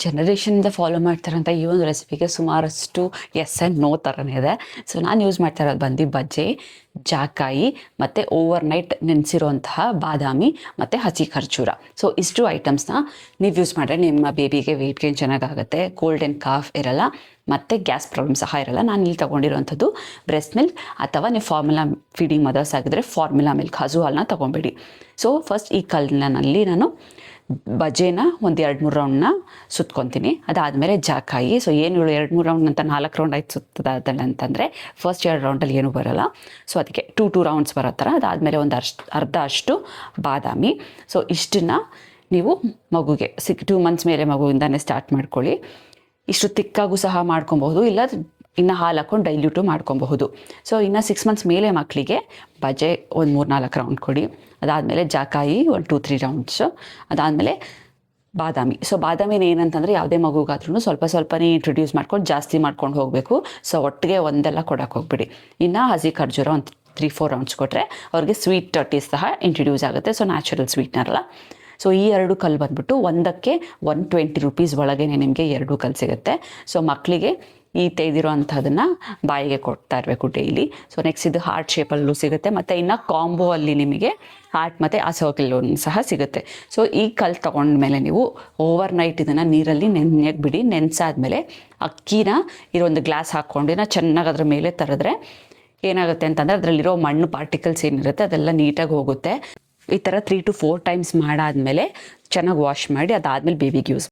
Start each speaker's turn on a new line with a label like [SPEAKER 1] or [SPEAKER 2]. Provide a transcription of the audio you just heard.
[SPEAKER 1] ಜನರೇಷನಿಂದ follow ಮಾಡ್ತಾರಂಥ ಈ ಒಂದು ರೆಸಿಪಿಗೆ ಸುಮಾರಷ್ಟು ಎಸ್ ಆ್ಯಂಡ್ ನೋ ಥರನೇ ಇದೆ. ಸೊ ನಾನು ಯೂಸ್ ಮಾಡ್ತಾ ಇರೋದು ಬಂದು ಬಜ್ಜೆ, ಜಾಕಾಯಿ ಮತ್ತು ಓವರ್ ನೈಟ್ ನೆನೆಸಿರುವಂತಹ ಬಾದಾಮಿ ಮತ್ತು ಹಸಿ ಖರ್ಜೂರ. ಸೊ ಇಷ್ಟು ಐಟಮ್ಸ್ನ ನೀವು ಯೂಸ್ ಮಾಡಿದ್ರೆ ನಿಮ್ಮ ಬೇಬಿಗೆ ವೆಯ್ಟ್ ಗೇನ್ ಚೆನ್ನಾಗಾಗುತ್ತೆ, ಕೋಲ್ಡ್ ಆ್ಯಂಡ್ ಕಾಫ್ ಇರಲ್ಲ ಮತ್ತು ಗ್ಯಾಸ್ ಪ್ರಾಬ್ಲಮ್ ಸಹ ಇರಲ್ಲ. ನಾನು ಇಲ್ಲಿ ತೊಗೊಂಡಿರೋವಂಥದ್ದು ಬ್ರೆಸ್ಟ್ ಮಿಲ್ಕ್, ಅಥವಾ ನೀವು ಫಾರ್ಮುಲಾ ಫೀಡಿಂಗ್ ಮದರ್ಸ್ ಆಗಿದ್ದರೆ ಫಾರ್ಮುಲಾ ಮಿಲ್ಕ್ ಹಸು ಹಾಲನ್ನ ತೊಗೊಬೇಡಿ. ಸೊ ಫಸ್ಟ್ ಈ ಕಲ್ಲಿನಲ್ಲಿ ನಾನು ಬಜ್ಜೆನ ಒಂದು 2-3 ರೌಂಡ್ನ ಸುತ್ಕೊತೀನಿ. ಅದಾದಮೇಲೆ ಜಾಕಾಯಿ. ಸೊ ಏನು 2-3 ರೌಂಡ್ ಅಂತ 4 ರೌಂಡ್ ಆಯ್ತು ಸುತ್ತದಾದಲ್ಲ ಅಂತಂದರೆ ಫಸ್ಟ್ 2 ರೌಂಡಲ್ಲಿ ಏನೂ ಬರೋಲ್ಲ. ಸೊ ಅದಕ್ಕೆ 2 ರೌಂಡ್ಸ್ ಬರೋ ಥರ. ಅದಾದಮೇಲೆ ಒಂದು ಅರ್ಧ ಅಷ್ಟು ಬಾದಾಮಿ. ಸೊ ಇಷ್ಟನ್ನು ನೀವು ಮಗುಗೆ 2 ಮಂತ್ಸ್ ಮೇಲೆ ಮಗುವಿಂದನೇ ಸ್ಟಾರ್ಟ್ ಮಾಡ್ಕೊಳ್ಳಿ. ಇಷ್ಟು ತಿಕ್ಕಾಗೂ ಸಹ ಮಾಡ್ಕೊಬಹುದು, ಇಲ್ಲ ಇನ್ನು ಹಾಲು ಹಾಕ್ಕೊಂಡು ಡೈಲ್ಯೂಟು ಮಾಡ್ಕೊಬಹುದು. ಸೊ ಇನ್ನು 6 ಮಂತ್ಸ್ ಮೇಲೆ ಮಕ್ಕಳಿಗೆ ಬಜ್ಜೆ ಒಂದು 3-4 ರೌಂಡ್ ಕೊಡಿ. ಅದಾದಮೇಲೆ ಜಾಕಾಯಿ ಒಂದು 2-3 ರೌಂಡ್ಸು. ಅದಾದಮೇಲೆ ಬಾದಾಮಿ. ಸೊ ಬಾದಾಮಿನ ಏನಂತಂದರೆ ಯಾವುದೇ ಮಗುಗಾದ್ರೂ ಸ್ವಲ್ಪ ಸ್ವಲ್ಪನೇ ಇಂಟ್ರೊಡ್ಯೂಸ್ ಮಾಡ್ಕೊಂಡು ಜಾಸ್ತಿ ಮಾಡ್ಕೊಂಡು ಹೋಗಬೇಕು. ಸೊ ಒಟ್ಟಿಗೆ ಒಂದೆಲ್ಲ ಕೊಡೋಕೆ ಹೋಗ್ಬಿಡಿ. ಇನ್ನು ಹಸಿ ಖರ್ಜೂರ ಒಂದು 3-4 ರೌಂಡ್ಸ್ ಕೊಟ್ಟರೆ ಅವ್ರಿಗೆ ಸ್ವೀಟ್ ಟೇಸ್ಟ್ ಸಹ ಇಂಟ್ರೊಡ್ಯೂಸ್ ಆಗುತ್ತೆ. ಸೊ ನ್ಯಾಚುರಲ್ ಸ್ವೀಟ್ನರಲ್ಲ. ಸೊ ಈ 2 ಕಲ್ಲು ಬಂದ್ಬಿಟ್ಟು ಒಂದಕ್ಕೆ 120 ರೂಪೀಸ್ ಒಳಗೆ ನಿಮಗೆ 2 ಕಲ್ಲು ಸಿಗುತ್ತೆ. ಸೊ ಮಕ್ಕಳಿಗೆ ಈ ತೆಗೆದಿರೋ ಅಂಥದ್ದನ್ನು ಬಾಯಿಗೆ ಕೊಡ್ತಾ ಇರಬೇಕು ಡೈಲಿ. ಸೊ ನೆಕ್ಸ್ಟ್ ಇದು ಹಾರ್ಟ್ ಶೇಪಲ್ಲೂ ಸಿಗುತ್ತೆ, ಮತ್ತು ಇನ್ನು ಕಾಂಬೋ ಅಲ್ಲಿ ನಿಮಗೆ ಹಾರ್ಟ್ ಮತ್ತು ಆ ಸರ್ಕಲ್ ಸಹ ಸಿಗುತ್ತೆ. ಸೊ ಈ ಕಲ್ಲು ತೊಗೊಂಡ್ಮೇಲೆ ನೀವು ಓವರ್ ನೈಟ್ ಇದನ್ನು ನೀರಲ್ಲಿ ನೆನೆಯಕ್ಕೆ ಬಿಡಿ. ನೆನೆಸಾದ್ಮೇಲೆ ಅಕ್ಕಿನ ಇರೊಂದು ಗ್ಲಾಸ್ ಹಾಕ್ಕೊಂಡು ಚೆನ್ನಾಗಿ ಅದ್ರ ಮೇಲೆ ತರಿದ್ರೆ ಏನಾಗುತ್ತೆ ಅಂತಂದರೆ ಅದರಲ್ಲಿರೋ ಮಣ್ಣು ಪಾರ್ಟಿಕಲ್ಸ್ ಏನಿರುತ್ತೆ ಅದೆಲ್ಲ ನೀಟಾಗಿ ಹೋಗುತ್ತೆ. ಈ ಥರ 3 to 4 ಟೈಮ್ಸ್ ಮಾಡಾದಮೇಲೆ ಚೆನ್ನಾಗಿ ವಾಶ್ ಮಾಡಿ ಅದಾದಮೇಲೆ ಬೇಬಿಗೆ ಯೂಸ್